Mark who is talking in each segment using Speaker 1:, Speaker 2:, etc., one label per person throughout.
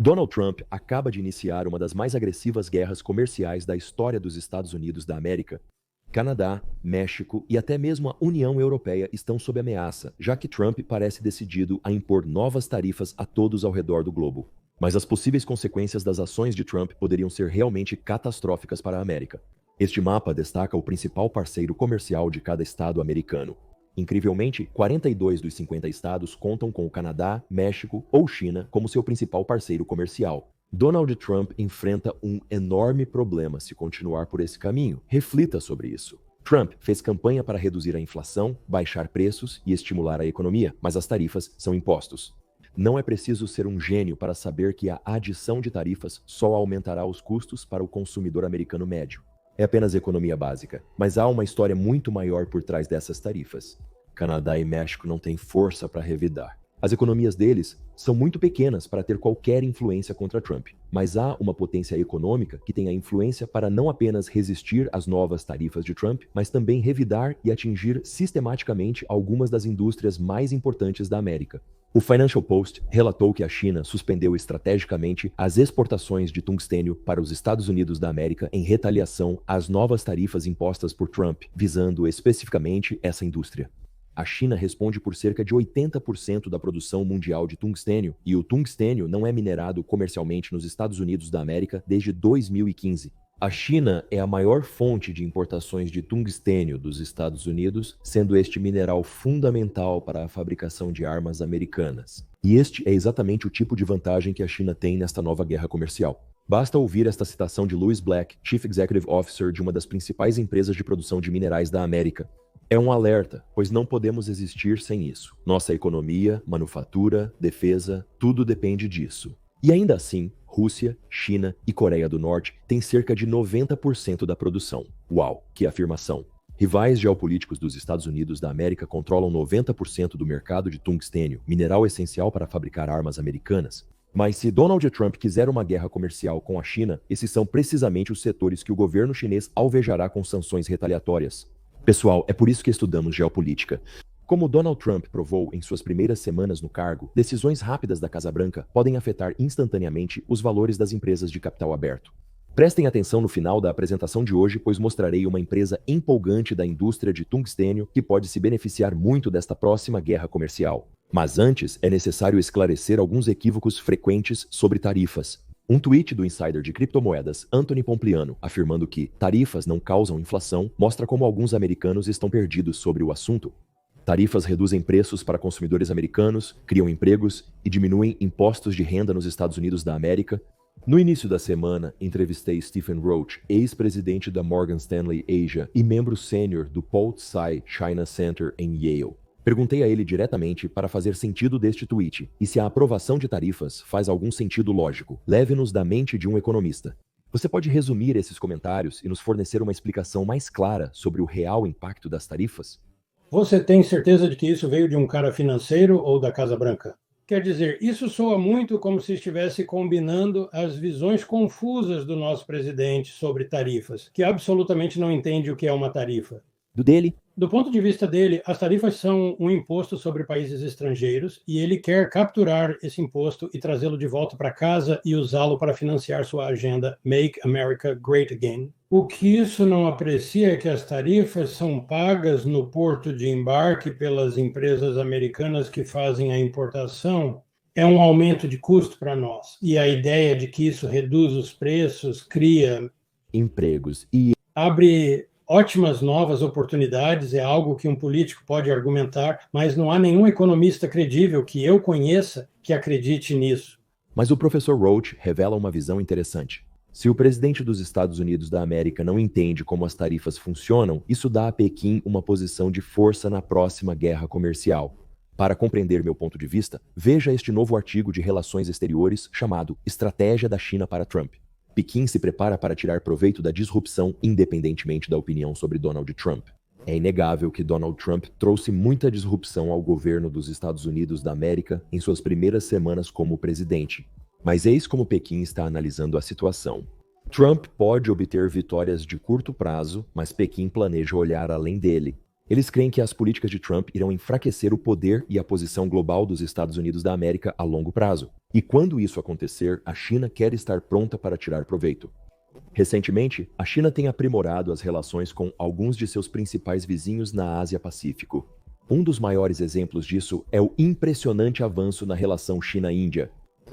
Speaker 1: Donald Trump acaba de iniciar uma das mais agressivas guerras comerciais da história dos Estados Unidos da América. Canadá, México e até mesmo a União Europeia estão sob ameaça, já que Trump parece decidido a impor novas tarifas a todos ao redor do globo. Mas as possíveis consequências das ações de Trump poderiam ser realmente catastróficas para a América. Este mapa destaca o principal parceiro comercial de cada estado americano. Incrivelmente, 42 dos 50 estados contam com o Canadá, México ou China como seu principal parceiro comercial. Donald Trump enfrenta um enorme problema se continuar por esse caminho. Reflita sobre isso. Trump fez campanha para reduzir a inflação, baixar preços e estimular a economia, mas as tarifas são impostos. Não é preciso ser um gênio para saber que a adição de tarifas só aumentará os custos para o consumidor americano médio. É apenas economia básica, mas há uma história muito maior por trás dessas tarifas. Canadá e México não têm força para revidar. As economias deles são muito pequenas para ter qualquer influência contra Trump, mas há uma potência econômica que tem a influência para não apenas resistir às novas tarifas de Trump, mas também revidar e atingir sistematicamente algumas das indústrias mais importantes da América. O Financial Post relatou que a China suspendeu estrategicamente as exportações de tungstênio para os Estados Unidos da América em retaliação às novas tarifas impostas por Trump, visando especificamente essa indústria. A China responde por cerca de 80% da produção mundial de tungstênio, e o tungstênio não é minerado comercialmente nos Estados Unidos da América desde 2015. A China é a maior fonte de importações de tungstênio dos Estados Unidos, sendo este mineral fundamental para a fabricação de armas americanas. E este é exatamente o tipo de vantagem que a China tem nesta nova guerra comercial. Basta ouvir esta citação de Louis Black, Chief Executive Officer de uma das principais empresas de produção de minerais da América. É um alerta, pois não podemos existir sem isso. Nossa economia, manufatura, defesa, tudo depende disso. E ainda assim, Rússia, China e Coreia do Norte têm cerca de 90% da produção. Uau, que afirmação! Rivais geopolíticos dos Estados Unidos da América controlam 90% do mercado de tungstênio, mineral essencial para fabricar armas americanas. Mas se Donald Trump quiser uma guerra comercial com a China, esses são precisamente os setores que o governo chinês alvejará com sanções retaliatórias. Pessoal, é por isso que estudamos geopolítica. Como Donald Trump provou em suas primeiras semanas no cargo, decisões rápidas da Casa Branca podem afetar instantaneamente os valores das empresas de capital aberto. Prestem atenção no final da apresentação de hoje, pois mostrarei uma empresa empolgante da indústria de tungstênio que pode se beneficiar muito desta próxima guerra comercial. Mas antes, é necessário esclarecer alguns equívocos frequentes sobre tarifas. Um tweet do insider de criptomoedas Anthony Pompliano, afirmando que tarifas não causam inflação, mostra como alguns americanos estão perdidos sobre o assunto. Tarifas reduzem preços para consumidores americanos, criam empregos e diminuem impostos de renda nos Estados Unidos da América. No início da semana, entrevistei Stephen Roach, ex-presidente da Morgan Stanley Asia e membro sênior do Paul Tsai China Center em Yale. Perguntei a ele diretamente para fazer sentido deste tweet e se a aprovação de tarifas faz algum sentido lógico. Leve-nos da mente de um economista. Você pode resumir esses comentários e nos fornecer uma explicação mais clara sobre o real impacto das tarifas?
Speaker 2: Você tem certeza de que isso veio de um cara financeiro ou da Casa Branca? Quer dizer, isso soa muito como se estivesse combinando as visões confusas do nosso presidente sobre tarifas, que absolutamente não entende o que é uma tarifa.
Speaker 1: Do dele?
Speaker 2: Do ponto de vista dele, as tarifas são um imposto sobre países estrangeiros e ele quer capturar esse imposto e trazê-lo de volta para casa e usá-lo para financiar sua agenda Make America Great Again. O que isso não aprecia é que as tarifas são pagas no porto de embarque pelas empresas americanas que fazem a importação. É um aumento de custo para nós. E a ideia de que isso reduz os preços, cria
Speaker 1: empregos e
Speaker 2: abre ótimas novas oportunidades, é algo que um político pode argumentar, mas não há nenhum economista credível que eu conheça que acredite nisso.
Speaker 1: Mas o professor Roach revela uma visão interessante. Se o presidente dos Estados Unidos da América não entende como as tarifas funcionam, isso dá a Pequim uma posição de força na próxima guerra comercial. Para compreender meu ponto de vista, veja este novo artigo de Relações Exteriores chamado Estratégia da China para Trump. Pequim se prepara para tirar proveito da disrupção independentemente da opinião sobre Donald Trump. É inegável que Donald Trump trouxe muita disrupção ao governo dos Estados Unidos da América em suas primeiras semanas como presidente. Mas eis como Pequim está analisando a situação. Trump pode obter vitórias de curto prazo, mas Pequim planeja olhar além dele. Eles creem que as políticas de Trump irão enfraquecer o poder e a posição global dos Estados Unidos da América a longo prazo. E quando isso acontecer, a China quer estar pronta para tirar proveito. Recentemente, a China tem aprimorado as relações com alguns de seus principais vizinhos na Ásia-Pacífico. Um dos maiores exemplos disso é o impressionante avanço na relação China-Índia.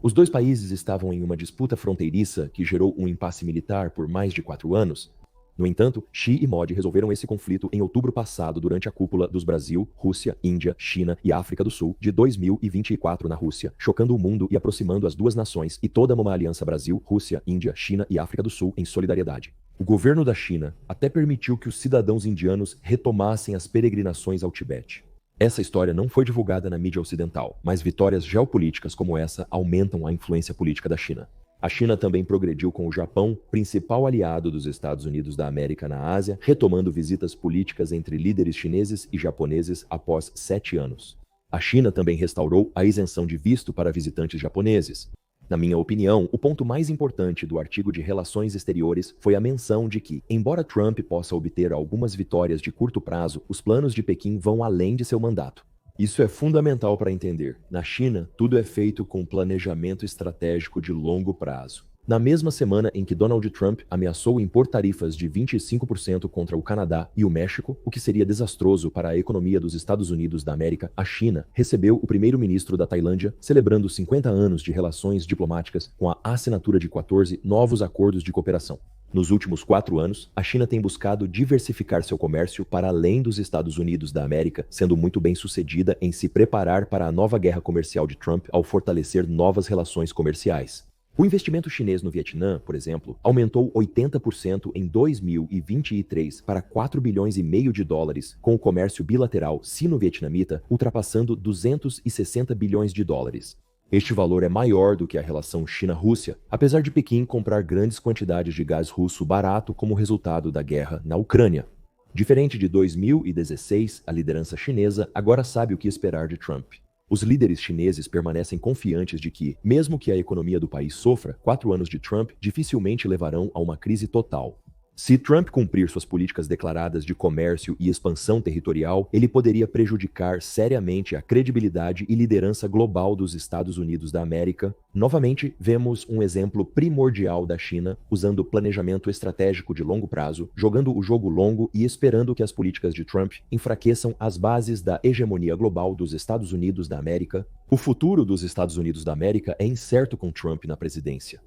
Speaker 1: Os dois países estavam em uma disputa fronteiriça que gerou um impasse militar por mais de 4 anos. No entanto, Xi e Modi resolveram esse conflito em outubro passado durante a cúpula dos Brasil, Rússia, Índia, China e África do Sul de 2024 na Rússia, chocando o mundo e aproximando as duas nações e toda uma aliança Brasil, Rússia, Índia, China e África do Sul em solidariedade. O governo da China até permitiu que os cidadãos indianos retomassem as peregrinações ao Tibete. Essa história não foi divulgada na mídia ocidental, mas vitórias geopolíticas como essa aumentam a influência política da China. A China também progrediu com o Japão, principal aliado dos Estados Unidos da América na Ásia, retomando visitas políticas entre líderes chineses e japoneses após 7 anos. A China também restaurou a isenção de visto para visitantes japoneses. Na minha opinião, o ponto mais importante do artigo de Relações Exteriores foi a menção de que, embora Trump possa obter algumas vitórias de curto prazo, os planos de Pequim vão além de seu mandato. Isso é fundamental para entender. Na China, tudo é feito com planejamento estratégico de longo prazo. Na mesma semana em que Donald Trump ameaçou impor tarifas de 25% contra o Canadá e o México, o que seria desastroso para a economia dos Estados Unidos da América, a China recebeu o primeiro-ministro da Tailândia, celebrando 50 anos de relações diplomáticas com a assinatura de 14 novos acordos de cooperação. Nos últimos 4 anos, a China tem buscado diversificar seu comércio para além dos Estados Unidos da América, sendo muito bem-sucedida em se preparar para a nova guerra comercial de Trump ao fortalecer novas relações comerciais. O investimento chinês no Vietnã, por exemplo, aumentou 80% em 2023 para 4 bilhões e meio de dólares, com o comércio bilateral sino-vietnamita ultrapassando 260 bilhões de dólares. Este valor é maior do que a relação China-Rússia, apesar de Pequim comprar grandes quantidades de gás russo barato como resultado da guerra na Ucrânia. Diferente de 2016, a liderança chinesa agora sabe o que esperar de Trump. Os líderes chineses permanecem confiantes de que, mesmo que a economia do país sofra, 4 anos de Trump dificilmente levarão a uma crise total. Se Trump cumprir suas políticas declaradas de comércio e expansão territorial, ele poderia prejudicar seriamente a credibilidade e liderança global dos Estados Unidos da América. Novamente, vemos um exemplo primordial da China usando planejamento estratégico de longo prazo, jogando o jogo longo e esperando que as políticas de Trump enfraqueçam as bases da hegemonia global dos Estados Unidos da América. O futuro dos Estados Unidos da América é incerto com Trump na presidência.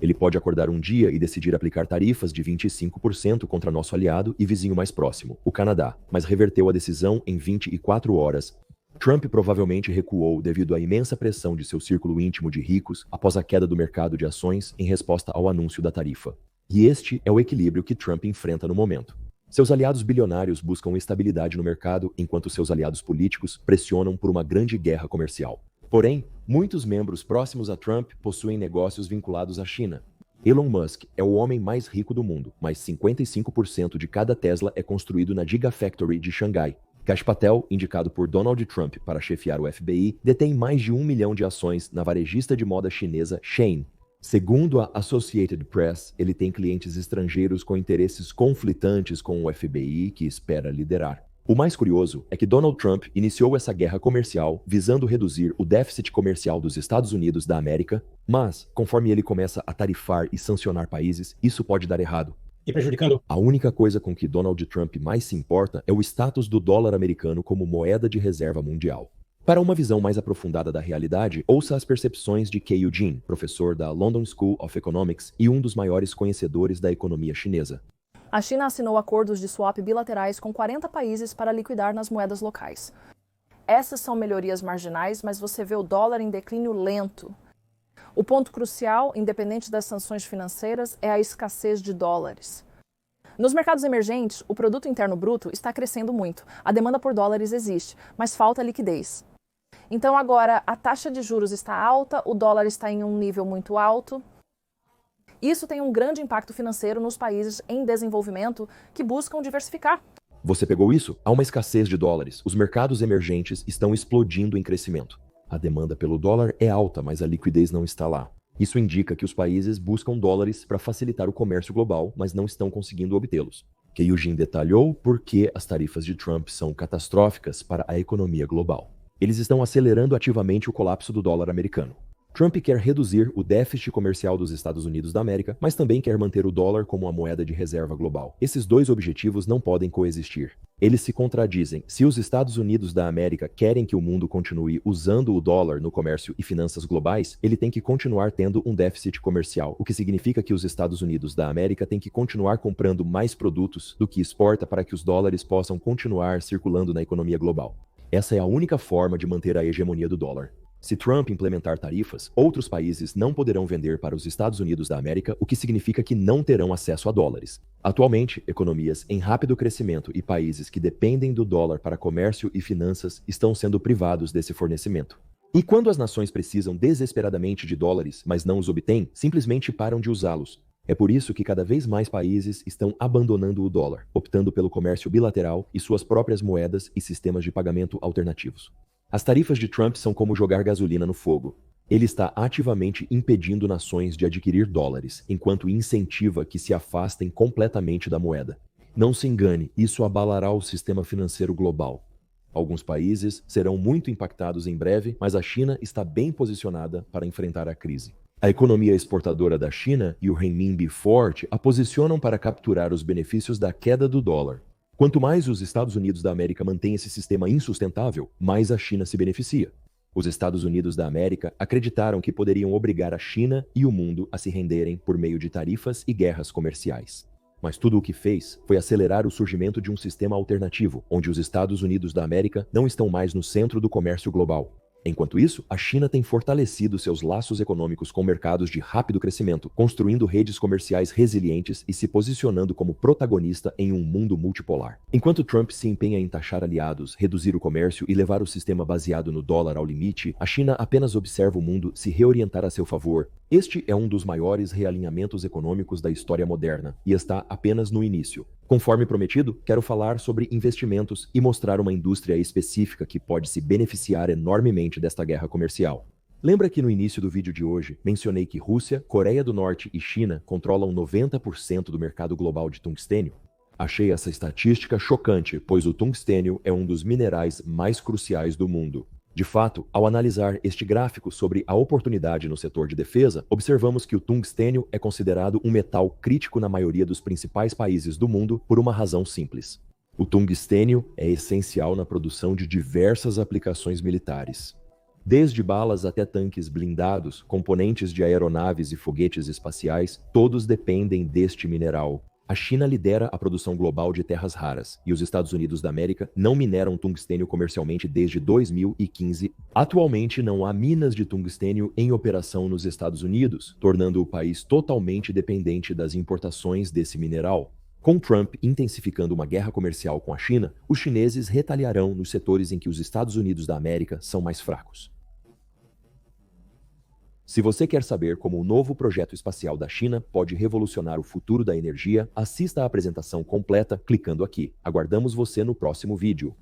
Speaker 1: Ele pode acordar um dia e decidir aplicar tarifas de 25% contra nosso aliado e vizinho mais próximo, o Canadá, mas reverteu a decisão em 24 horas. Trump provavelmente recuou devido à imensa pressão de seu círculo íntimo de ricos após a queda do mercado de ações em resposta ao anúncio da tarifa. E este é o equilíbrio que Trump enfrenta no momento. Seus aliados bilionários buscam estabilidade no mercado, enquanto seus aliados políticos pressionam por uma grande guerra comercial. Porém, muitos membros próximos a Trump possuem negócios vinculados à China. Elon Musk é o homem mais rico do mundo, mas 55% de cada Tesla é construído na Gigafactory de Xangai. Kash Patel, indicado por Donald Trump para chefiar o FBI, detém mais de 1 milhão de ações na varejista de moda chinesa Shein. Segundo a Associated Press, ele tem clientes estrangeiros com interesses conflitantes com o FBI que espera liderar. O mais curioso é que Donald Trump iniciou essa guerra comercial visando reduzir o déficit comercial dos Estados Unidos da América, mas, conforme ele começa a tarifar e sancionar países, isso pode dar errado.
Speaker 2: E prejudicando.
Speaker 1: A única coisa com que Donald Trump mais se importa é o status do dólar americano como moeda de reserva mundial. Para uma visão mais aprofundada da realidade, ouça as percepções de Keiyu Jin, professor da London School of Economics e um dos maiores conhecedores da economia chinesa.
Speaker 3: A China assinou acordos de swap bilaterais com 40 países para liquidar nas moedas locais. Essas são melhorias marginais, mas você vê o dólar em declínio lento. O ponto crucial, independente das sanções financeiras, é a escassez de dólares. Nos mercados emergentes, o produto interno bruto está crescendo muito. A demanda por dólares existe, mas falta liquidez. Então agora a taxa de juros está alta, o dólar está em um nível muito alto. Isso tem um grande impacto financeiro nos países em desenvolvimento que buscam diversificar.
Speaker 1: Você pegou isso? Há uma escassez de dólares. Os mercados emergentes estão explodindo em crescimento. A demanda pelo dólar é alta, mas a liquidez não está lá. Isso indica que os países buscam dólares para facilitar o comércio global, mas não estão conseguindo obtê-los. Keiyu Jin detalhou por que as tarifas de Trump são catastróficas para a economia global. Eles estão acelerando ativamente o colapso do dólar americano. Trump quer reduzir o déficit comercial dos Estados Unidos da América, mas também quer manter o dólar como uma moeda de reserva global. Esses dois objetivos não podem coexistir. Eles se contradizem. Se os Estados Unidos da América querem que o mundo continue usando o dólar no comércio e finanças globais, ele tem que continuar tendo um déficit comercial, o que significa que os Estados Unidos da América têm que continuar comprando mais produtos do que exporta para que os dólares possam continuar circulando na economia global. Essa é a única forma de manter a hegemonia do dólar. Se Trump implementar tarifas, outros países não poderão vender para os Estados Unidos da América, o que significa que não terão acesso a dólares. Atualmente, economias em rápido crescimento e países que dependem do dólar para comércio e finanças estão sendo privados desse fornecimento. E quando as nações precisam desesperadamente de dólares, mas não os obtêm, simplesmente param de usá-los. É por isso que cada vez mais países estão abandonando o dólar, optando pelo comércio bilateral e suas próprias moedas e sistemas de pagamento alternativos. As tarifas de Trump são como jogar gasolina no fogo. Ele está ativamente impedindo nações de adquirir dólares, enquanto incentiva que se afastem completamente da moeda. Não se engane, isso abalará o sistema financeiro global. Alguns países serão muito impactados em breve, mas a China está bem posicionada para enfrentar a crise. A economia exportadora da China e o renminbi forte a posicionam para capturar os benefícios da queda do dólar. Quanto mais os Estados Unidos da América mantêm esse sistema insustentável, mais a China se beneficia. Os Estados Unidos da América acreditaram que poderiam obrigar a China e o mundo a se renderem por meio de tarifas e guerras comerciais. Mas tudo o que fez foi acelerar o surgimento de um sistema alternativo, onde os Estados Unidos da América não estão mais no centro do comércio global. Enquanto isso, a China tem fortalecido seus laços econômicos com mercados de rápido crescimento, construindo redes comerciais resilientes e se posicionando como protagonista em um mundo multipolar. Enquanto Trump se empenha em taxar aliados, reduzir o comércio e levar o sistema baseado no dólar ao limite, a China apenas observa o mundo se reorientar a seu favor. Este é um dos maiores realinhamentos econômicos da história moderna e está apenas no início. Conforme prometido, quero falar sobre investimentos e mostrar uma indústria específica que pode se beneficiar enormemente desta guerra comercial. Lembra que no início do vídeo de hoje mencionei que Rússia, Coreia do Norte e China controlam 90% do mercado global de tungstênio? Achei essa estatística chocante, pois o tungstênio é um dos minerais mais cruciais do mundo. De fato, ao analisar este gráfico sobre a oportunidade no setor de defesa, observamos que o tungstênio é considerado um metal crítico na maioria dos principais países do mundo por uma razão simples. O tungstênio é essencial na produção de diversas aplicações militares. Desde balas até tanques blindados, componentes de aeronaves e foguetes espaciais, todos dependem deste mineral. A China lidera a produção global de terras raras e os Estados Unidos da América não mineram tungstênio comercialmente desde 2015. Atualmente não há minas de tungstênio em operação nos Estados Unidos, tornando o país totalmente dependente das importações desse mineral. Com Trump intensificando uma guerra comercial com a China, os chineses retaliarão nos setores em que os Estados Unidos da América são mais fracos. Se você quer saber como o novo projeto espacial da China pode revolucionar o futuro da energia, assista à apresentação completa clicando aqui. Aguardamos você no próximo vídeo.